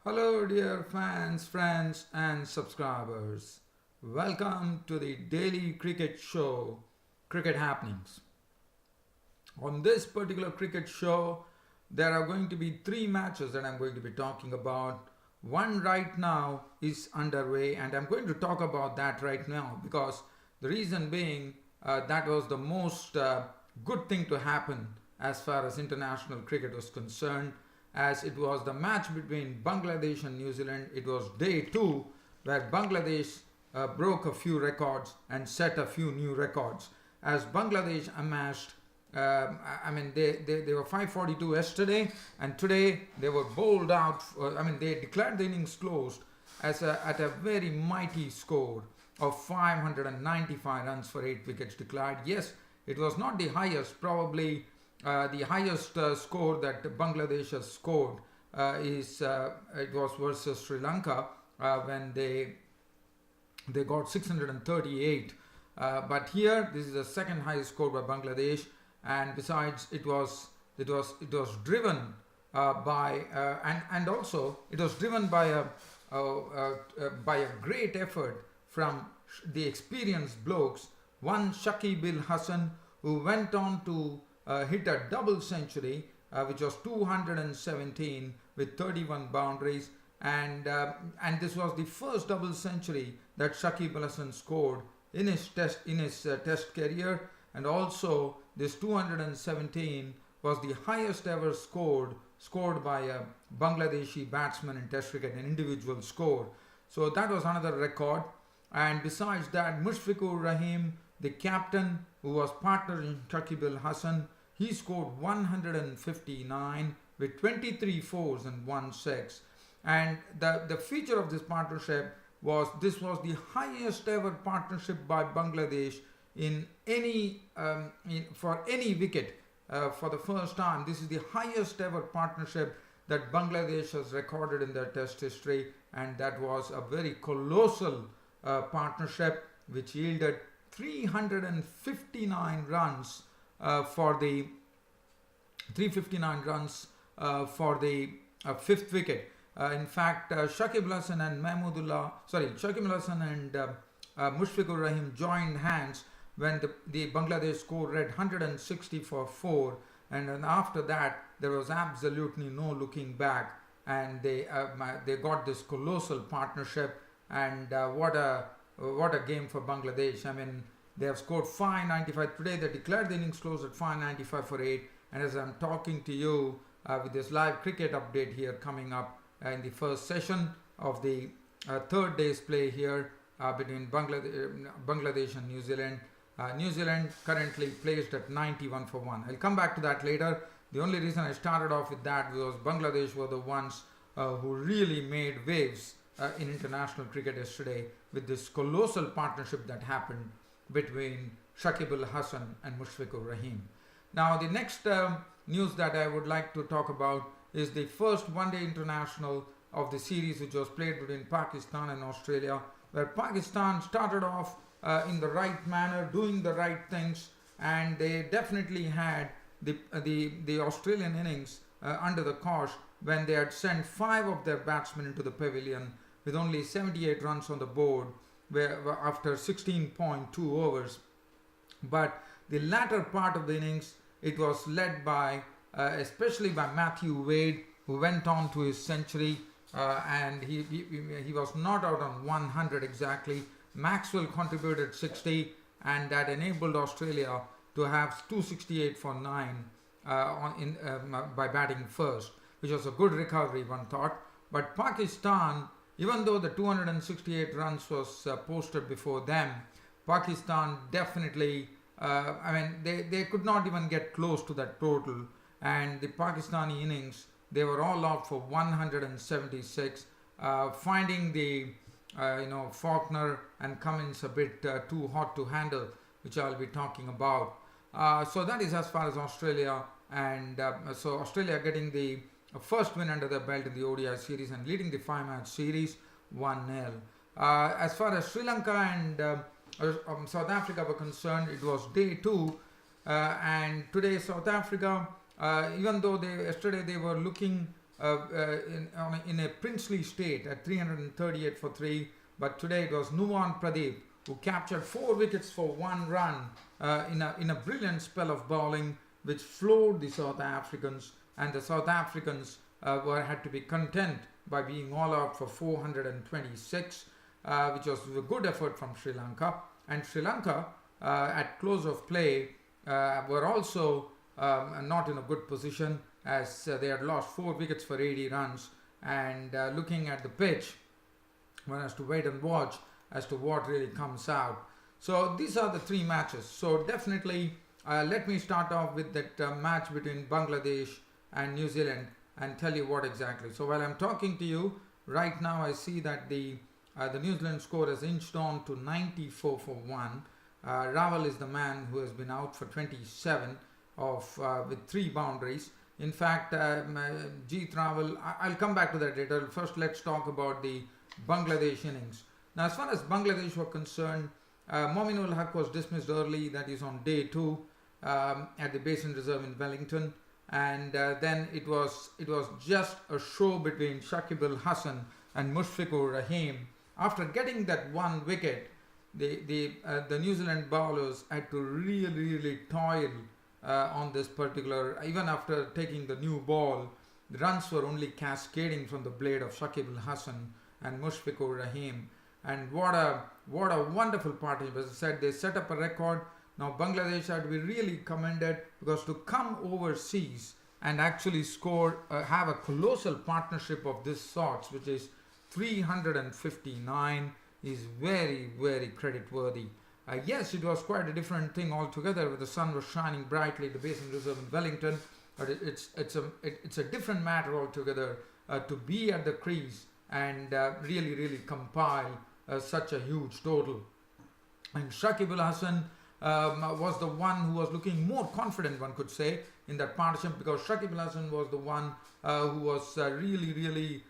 Hello, dear fans, friends, and subscribers. Welcome to the daily cricket show, Cricket Happenings. On this particular cricket show, there are going to be three matches that I'm going to be talking about. One right now is underway, and I'm going to talk about that right now because the reason being that was the most good thing to happen as far as international cricket was concerned, as it was the match between Bangladesh and New Zealand. It was day two where Bangladesh broke a few records and set a few new records. As Bangladesh amassed, they were 542 yesterday, and today they were bowled out. They declared the innings closed at a very mighty score of 595 runs for 8 wickets declared. Yes, it was not the highest, probably the highest score that Bangladesh has scored it was versus Sri Lanka when they got 638. But here this is the second highest score by Bangladesh, and besides it was driven and also it was driven by a great effort from the experienced blokes. One Shakib al Hassan, who went on to hit a double century, which was 217 with 31 boundaries, and this was the first double century that Shakib al Hassan scored in his test career, and also this 217 was the highest ever scored by a Bangladeshi batsman in test cricket, an individual score. So that was another record. And besides that, Mushfiqur Rahim, the captain, who was partner in Shakib al Hassan, he scored 159 with 23 fours and 1 6. And the feature of this partnership was this was the highest ever partnership by Bangladesh in any for any wicket for the first time. This is the highest ever partnership that Bangladesh has recorded in their test history, and that was a very colossal partnership which yielded 359 runs for the 359 runs for the fifth wicket. In fact, Shakib al Hassan and Mushfiqur Rahim joined hands when the Bangladesh score read 160 for 4, and then after that there was absolutely no looking back, and they got this colossal partnership. And what a game for Bangladesh. I mean, they have scored 595 today. They declared the innings closed at 595 for 8. And as I'm talking to you with this live cricket update here coming up in the first session of the third day's play here between Bangladesh and New Zealand. New Zealand currently placed at 91 for 1. I'll come back to that later. The only reason I started off with that was Bangladesh were the ones who really made waves in international cricket yesterday with this colossal partnership that happened between Shakib al Hassan and Mushfiqur Rahim. Now, the next news that I would like to talk about is the first one-day international of the series, which was played between Pakistan and Australia, where Pakistan started off in the right manner, doing the right things, and they definitely had the Australian innings under the cosh when they had sent 5 of their batsmen into the pavilion with only 78 runs on the board after 16.2 overs. But the latter part of the innings, it was led by especially by Matthew Wade, who went on to his century, and he was not out on 100 exactly. Maxwell contributed 60, and that enabled Australia to have 268 for 9 by batting first, which was a good recovery, one thought. But Pakistan, even though the 268 runs was posted before them, Pakistan definitely, they could not even get close to that total. And the Pakistani innings, they were all out for 176, finding the Faulkner and Cummins a bit too hot to handle, which I'll be talking about. So that is as far as Australia, and so Australia getting the first win under their belt in the ODI series and leading the 5-match series 1-0. As far as Sri Lanka and South Africa were concerned, it was day 2, and today South Africa, even though yesterday they were looking in a princely state at 338 for 3, but today it was Nuwan Pradeep who captured 4 wickets for 1 run in a brilliant spell of bowling which floored the South Africans, and the South Africans had to be content by being all out for 426, which was a good effort from Sri Lanka. And Sri Lanka at close of play were also not in a good position, as they had lost 4 wickets for 80 runs, and looking at the pitch, one has to wait and watch as to what really comes out. So these are the 3 matches. So definitely let me start off with that match between Bangladesh and New Zealand and tell you what exactly. So while I'm talking to you right now, I see that the New Zealand score has inched on to 94 for 1. Raval is the man who has been out for 27 with 3 boundaries. In fact, Jeet Raval, I'll come back to that later. First, let's talk about the Bangladesh innings. Now, as far as Bangladesh were concerned, Mominul Haq was dismissed early, that is on day 2 at the Basin Reserve in Wellington, and then it was just a show between Shakib al Hassan and Mushfiqur Rahim. After getting that 1 wicket, the New Zealand bowlers had to really toil on this particular. Even after taking the new ball, the runs were only cascading from the blade of Shakib al Hassan and Mushfiqur Rahim. And what a wonderful partnership. As I said, they set up a record. Now Bangladesh had to be really commended, because to come overseas and actually score, have a colossal partnership of this sort, which is 359, is very creditworthy. Yes, it was quite a different thing altogether, where the sun was shining brightly at the Basin Reserve in Wellington, but it's a different matter altogether to be at the crease and really compile such a huge total. And Shakib al Hassan was the one who was looking more confident, one could say, in that partnership, because Shakib al Hassan was the one who was really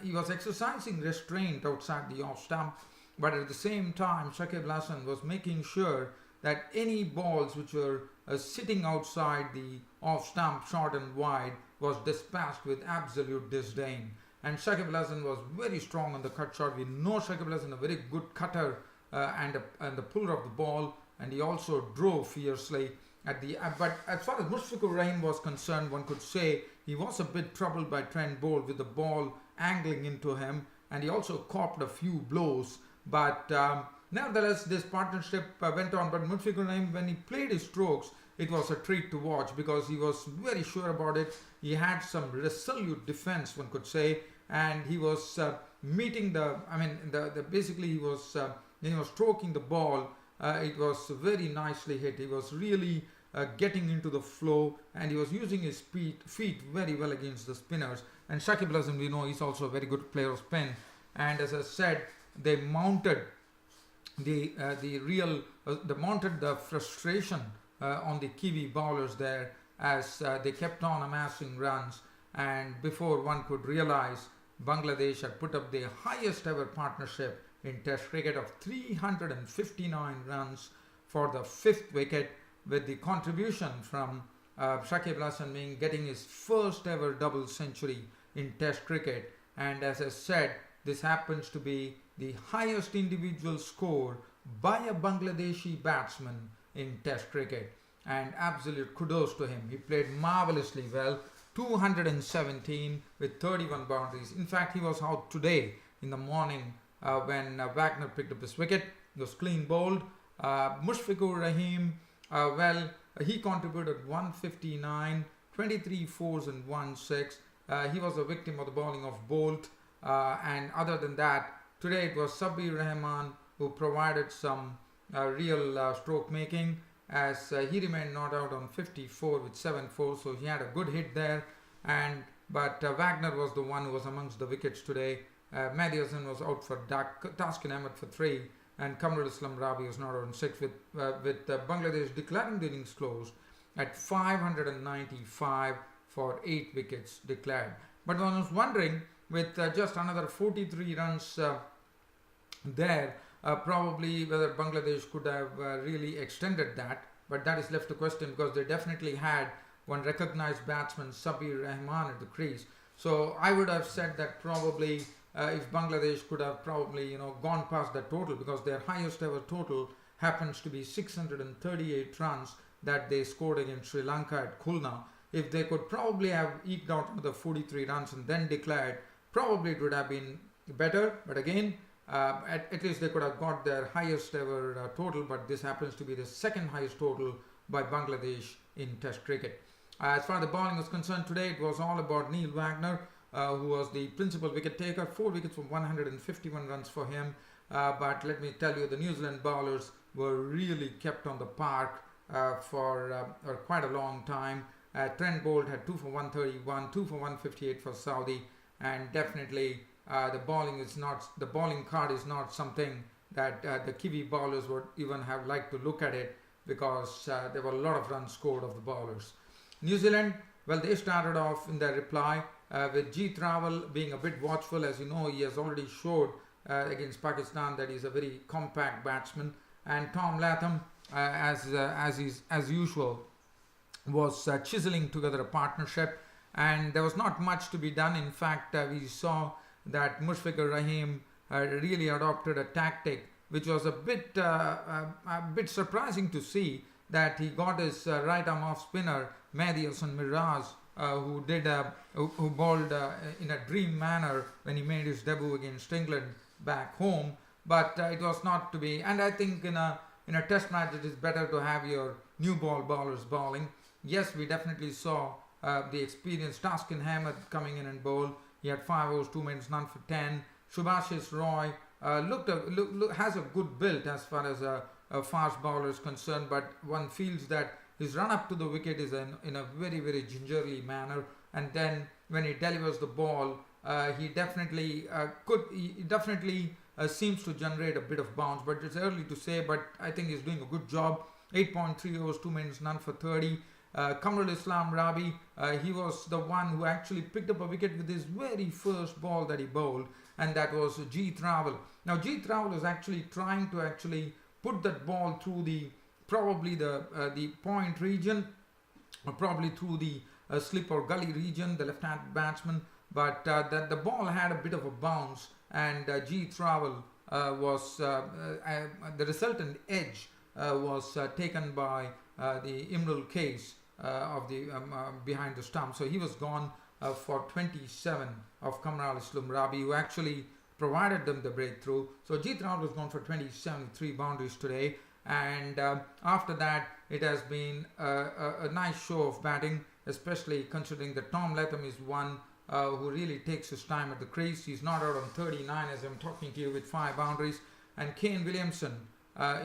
he was exercising restraint outside the off stump, but at the same time Shakib al Hassan was making sure that any balls which were sitting outside the off stump, short and wide, was dispatched with absolute disdain. And Shakib al Hassan was very strong on the cut shot. We know Shakib al Hassan a very good cutter and the puller of the ball, and he also drove fiercely at the. But as far as Mushfiqur Rahim was concerned, one could say he was a bit troubled by Trent Boult with the ball angling into him, and he also copped a few blows. But nevertheless, this partnership went on. But Mushfiqur Rahim, when he played his strokes, it was a treat to watch, because he was very sure about it. He had some resolute defense, one could say, and he was meeting basically he was when he was stroking the ball, it was very nicely hit. He was really getting into the flow, and he was using his feet very well against the spinners. And Shakib al Hassan, we know, he's also a very good player of spin. And as I said, they mounted the frustration on the Kiwi bowlers there, as they kept on amassing runs, and before one could realize, Bangladesh had put up their highest ever partnership in Test cricket of 359 runs for the 5th wicket, with the contribution from Shakib al Hassan getting his first ever double century in Test cricket. And as I said, this happens to be the highest individual score by a Bangladeshi batsman in Test cricket, and absolute kudos to him. He played marvelously well, 217 with 31 boundaries. In fact, he was out today in the morning when Wagner picked up his wicket. He was clean bowled. Mushfiqur Rahim, he contributed 159, 23 fours and 1 6. He was a victim of the bowling of Boult, and other than that, today it was Sabir Rahman who provided some real stroke making, as he remained not out on 54 with 7-4, so he had a good hit there. But Wagner was the one who was amongst the wickets today. Mehdi Hassan was out for Taskin Ahmed for 3, and Kamrul Islam Rabi was not out on 6, with Bangladesh declaring the innings closed at 595 for 8 wickets declared. But one was wondering, with just another 43 runs there, probably whether Bangladesh could have really extended that, but that is left to question, because they definitely had one recognized batsman, Sabir Rahman, at the crease. So I would have said that probably if Bangladesh could have probably gone past the total, because their highest ever total happens to be 638 runs that they scored against Sri Lanka at Khulna. If they could probably have eked out another 43 runs and then declared, probably it would have been better. But again, at least they could have got their highest ever total, but this happens to be the second highest total by Bangladesh in Test cricket. As far as the bowling is concerned today, it was all about Neil Wagner, who was the principal wicket taker. 4 wickets for 151 runs for him. But let me tell you, the New Zealand bowlers were really kept on the park for quite a long time. Trent Bolt had 2 for 131, 2 for 158 for Saudi, and definitely the bowling card is not something that the Kiwi bowlers would even have liked to look at it, because there were a lot of runs scored of the bowlers. New Zealand, well, they started off in their reply with Jeet Rawal being a bit watchful. As you know, he has already showed against Pakistan that he's a very compact batsman, and Tom Latham, as usual, was chiseling together a partnership, and there was not much to be done. In fact, we saw that Mushfiqur Rahim really adopted a tactic which was a bit surprising to see, that he got his right arm off spinner Maiden Miraj, who bowled in a dream manner when he made his debut against England back home. But it was not to be, and I think in a test match it is better to have your new ball bowlers bowling. Yes, we definitely saw the experienced Taskin Ahmed coming in and bowl. He had 5 overs, 2 minutes, none for 10. Subhashis Roy has a good build as far as a fast bowler is concerned, but one feels that his run up to the wicket is in a very, very gingerly manner, and then when he delivers the ball, he definitely seems to generate a bit of bounce, but it's early to say, but I think he's doing a good job. 8.3 overs, 2 minutes, none for 30. Kamrul Islam Rabi, he was the one who actually picked up a wicket with his very first ball that he bowled, and that was Jeet Rawal. Now Jeet Rawal was actually trying to put that ball through the point region, or probably through the slip or gully region, the left-hand batsman, but that the ball had a bit of a bounce, and Jeet Rawal the resultant edge was taken by the Imrul case of the behind the stump. So he was gone for 27 of Kamrul Islam Rabi, who actually provided them the breakthrough. So Jeet Rawal was gone for 27, 3 boundaries today, and after that it has been a nice show of batting, especially considering that Tom Latham is one who really takes his time at the crease. He's not out on 39 as I'm talking to you with 5 boundaries, and Kane Williamson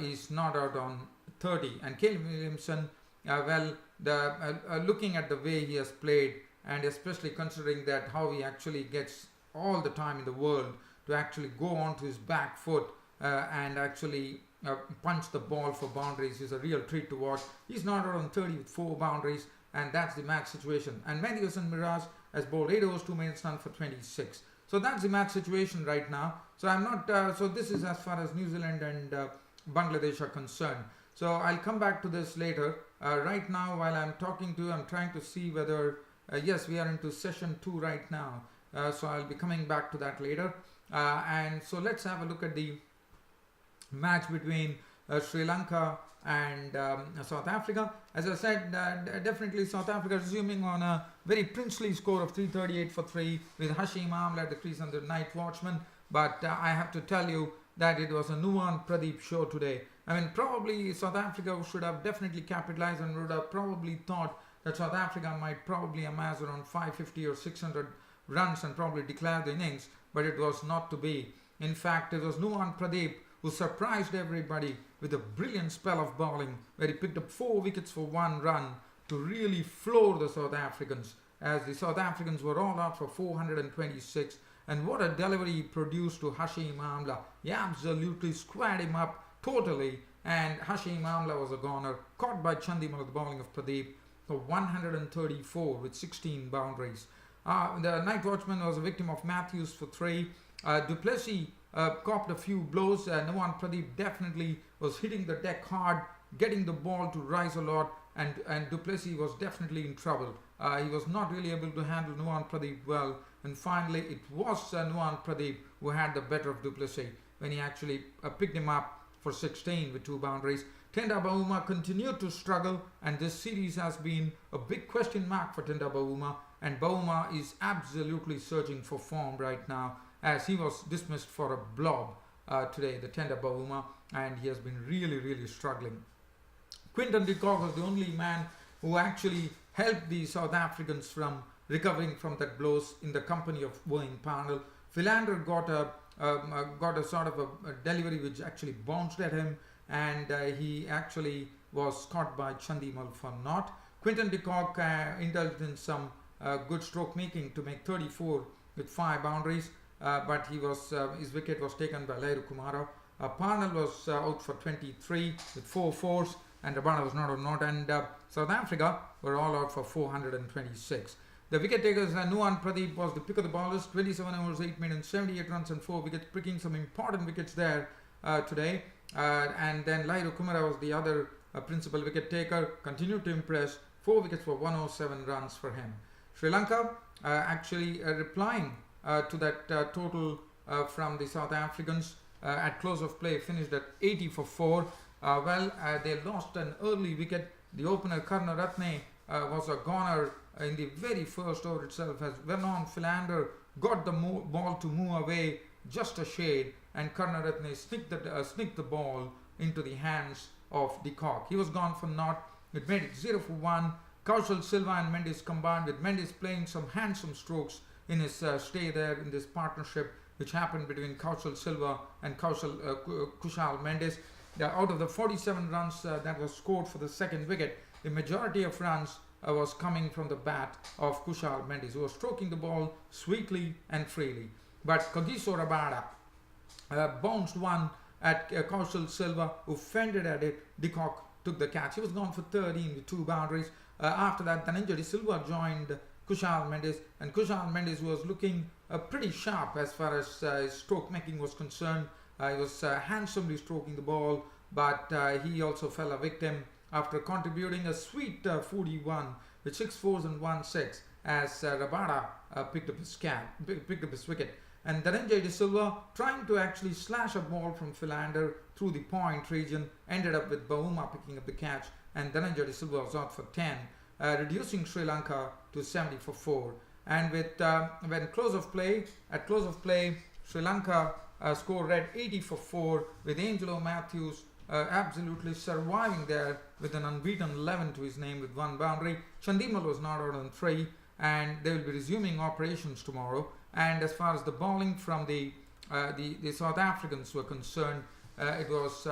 is not out on 30. And Kane Williamson, looking at the way he has played, and especially considering that how he actually gets all the time in the world to actually go onto his back foot and actually punch the ball for boundaries, is a real treat to watch. He's not out on 30 with 4 boundaries, and that's the match situation. And Maiden Miraj has bowled 8 overs, 2 minutes, none for 26. So that's the match situation right now. So I'm not. So this is as far as New Zealand and Bangladesh are concerned. So I'll come back to this later. Right now, while I'm talking to you, I'm trying to see whether yes, we are into session 2 right now. So I'll be coming back to that later. And so let's have a look at the match between Sri Lanka and South Africa. As I said, definitely South Africa resuming on a very princely score of 338 for 3 with Hashim Amla at the crease under night watchman. But I have to tell you that it was a Nuwan Pradeep show today. I mean, probably South Africa should have definitely capitalized and would have probably thought that South Africa might probably amass around 550 or 600 runs and probably declare the innings, but it was not to be. In fact, it was Nuwan Pradeep who surprised everybody with a brilliant spell of bowling, where he picked up 4 wickets for 1 run to really floor the South Africans, as the South Africans were all out for 426. And what a delivery he produced to Hashim Amla. He absolutely squared him up totally, and Hashim Amla was a goner, caught by Chandimal at the bowling of Pradeep for 134 with 16 boundaries. The night watchman was a victim of Matthews for 3. Du Plessis copped a few blows. Nuwan Pradeep definitely was hitting the deck hard, getting the ball to rise a lot, and du Plessis was definitely in trouble. He was not really able to handle Nuwan Pradeep well, and finally it was Nuwan Pradeep who had the better of du Plessis when he actually picked him up for 16 with 2 boundaries. Tenda Bavuma continued to struggle, and this series has been a big question mark for Tenda Bavuma, and Bavuma is absolutely searching for form right now, as he was dismissed for a blob today, the Tenda Bavuma, and he has been really struggling. Quinton de Kock was the only man who actually helped the South Africans from recovering from that blows in the company of Wayne Parnell. Philander got a sort of a delivery which actually bounced at him, and he actually was caught by Chandimal for naught. Quinton de Kock indulged in some good stroke making to make 34 with 5 boundaries, but his wicket was taken by Lairu Kumara. Parnell was out for 23 with 4 fours, and Rabada was not on naught, and South Africa were all out for 426. The wicket takers, Nuwan Pradeep was the pick of the bowlers, 27 overs, 8 maiden, 78 runs and 4 wickets, picking some important wickets there today. And then Lairu Kumara was the other principal wicket taker, continued to impress, 4 wickets for 107 runs for him. Sri Lanka actually replying to that total from the South Africans at close of play, finished at 80 for 4. They lost an early wicket. The opener Karnaratne was a goner in the very first over itself, as Vernon Philander got the ball to move away just a shade, and Karnaratne snicked the ball into the hands of de Kock. He was gone for naught. It made it 0 for 1. Kaushal Silva and Mendes combined, with Mendes playing some handsome strokes in his stay there in this partnership which happened between Kaushal Silva and Kushal Mendes. Out of the 47 runs that was scored for the second wicket, the majority of runs was coming from the bat of Kushal Mendes, who was stroking the ball sweetly and freely. But Kagiso Rabada bounced one at Kaushal Silva, who fended at it. De Kock took the catch. He was gone for 13 with 2 boundaries. After that, Dhananjay de Silva joined Kushal Mendes, and Kushal Mendes was looking pretty sharp as far as his stroke making was concerned. He was handsomely stroking the ball, but he also fell a victim after contributing a sweet 41 with 6 fours and 1 6 as Rabada picked up his wicket. And Dhananjay de Silva, trying to actually slash a ball from Philander through the point region, ended up with Bavuma picking up the catch, and Dhananjay de Silva was out for 10, reducing Sri Lanka to 70 for 4. And with at close of play, Sri Lanka score read 80 for 4, with Angelo Matthews absolutely surviving there with an unbeaten 11 to his name with 1 boundary. Chandimal was not out on 3, and they will be resuming operations tomorrow. And as far as the bowling from the South Africans were concerned, it was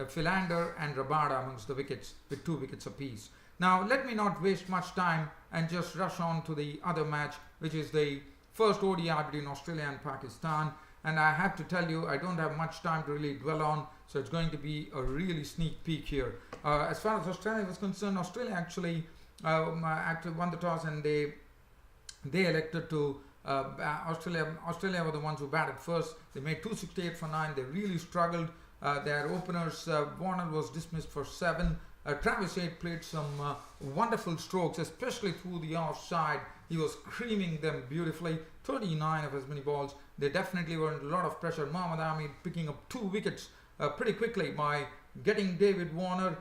Philander and Rabada amongst the wickets with 2 wickets apiece. Now let me not waste much time and just rush on to the other match, which is the first ODI between Australia and Pakistan. And I have to tell you, I don't have much time to really dwell on, so it's going to be a really sneak peek here. As far as Australia was concerned, Australia actually won the toss, and they elected to Australia were the ones who batted first. They made 268 for 9. They really struggled. Their openers, Warner was dismissed for 7. Travis Head played some wonderful strokes, especially through the offside. He was creaming them beautifully. 39 of as many balls. They definitely were under a lot of pressure. Mohammad Amir picking up 2 wickets pretty quickly by getting David Warner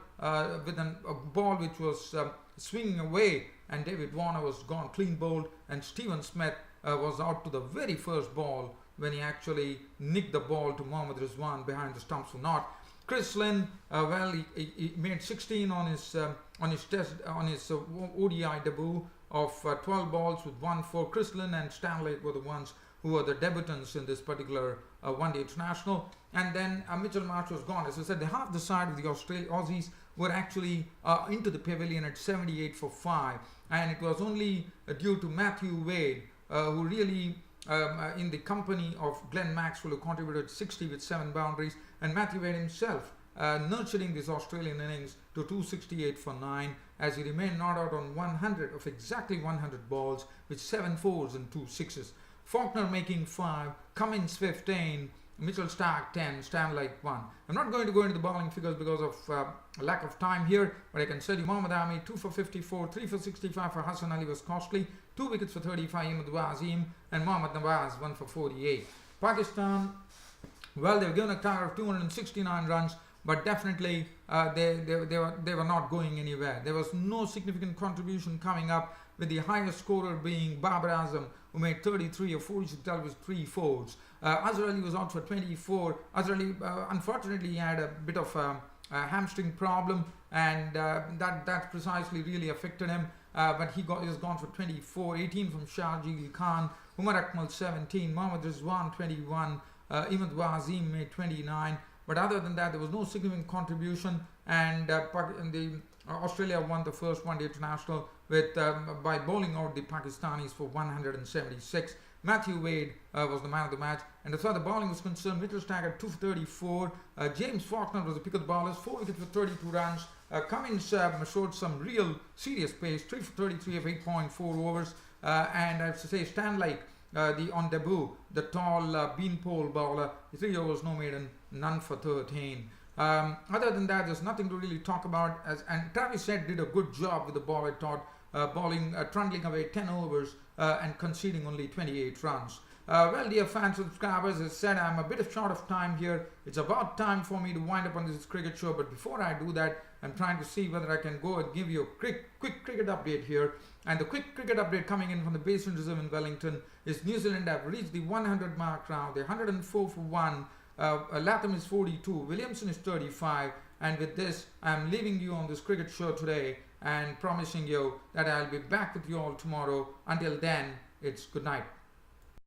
with a ball which was swinging away, and David Warner was gone clean bowled, and Stephen Smith was out to the very first ball when he actually nicked the ball to Mohammad Rizwan behind the stumps for naught. Chris Lynn, he made 16 on his ODI debut of 12 balls with 1 4. Chris Lynn and Stanley were the ones who were the debutants in this particular one-day international. And then Mitchell Marsh was gone. As I said, half the side of the Aussies were actually into the pavilion at 78 for 5. And it was only due to Matthew Wade, who really, in the company of Glenn Maxwell, who contributed 60 with 7 boundaries, and Matthew Wade himself nurturing this Australian innings to 268 for 9, as he remained not out on 100 of exactly 100 balls with 7 fours and 2 sixes. Faulkner making 5, Cummins 15, Mitchell Starc 10, Stanley 1. I'm not going to go into the bowling figures because of lack of time here, but I can tell you Mohammad Ami 2 for 54, 3 for 65 for Hassan Ali was costly, 2 wickets for 35 Ahmed Wasim, and Mohammad Nawaz 1 for 48. Pakistan, well, they were given a target of 269 runs, but definitely they were not going anywhere. There was no significant contribution coming up, with the highest scorer being Babar Azam, who made 33 or 40 was 3 fours. Azhar Ali was out for 24. Azhar Ali, unfortunately, had a bit of a hamstring problem, and that precisely really affected him. But he has gone for 24, 18 from Shahjil Khan, Umar Akmal 17, Mohammad Rizwan 21, Ahmed Wasim made 29. But other than that, there was no significant contribution, and Australia won the first one-day international with by bowling out the Pakistanis for 176. Matthew Wade was the man of the match, and as far as the bowling was concerned, Mitchell Starc at 2 for 34. James Faulkner was the pick of the bowlers, 4 wickets for 32 runs. Cummins showed some real serious pace, 3 for 33 of 8.4 overs, and I have to say Stanley, on debut, the tall beanpole bowler, 3 overs, no maiden, none for 13. Other than that, there's nothing to really talk about. And Travis Head did a good job with the ball, I thought, bowling, trundling away 10 overs and conceding only 28 runs. Well, dear fans, subscribers, as I said, I'm a bit short of time here. It's about time for me to wind up on this cricket show. But before I do that, I'm trying to see whether I can go and give you a quick cricket update here. And the quick cricket update coming in from the Basin Reserve in Wellington is New Zealand have reached the 100 mark now. They're 104 for 1. Latham is 42. Williamson is 35. And with this, I'm leaving you on this cricket show today and promising you that I'll be back with you all tomorrow. Until then, it's good night.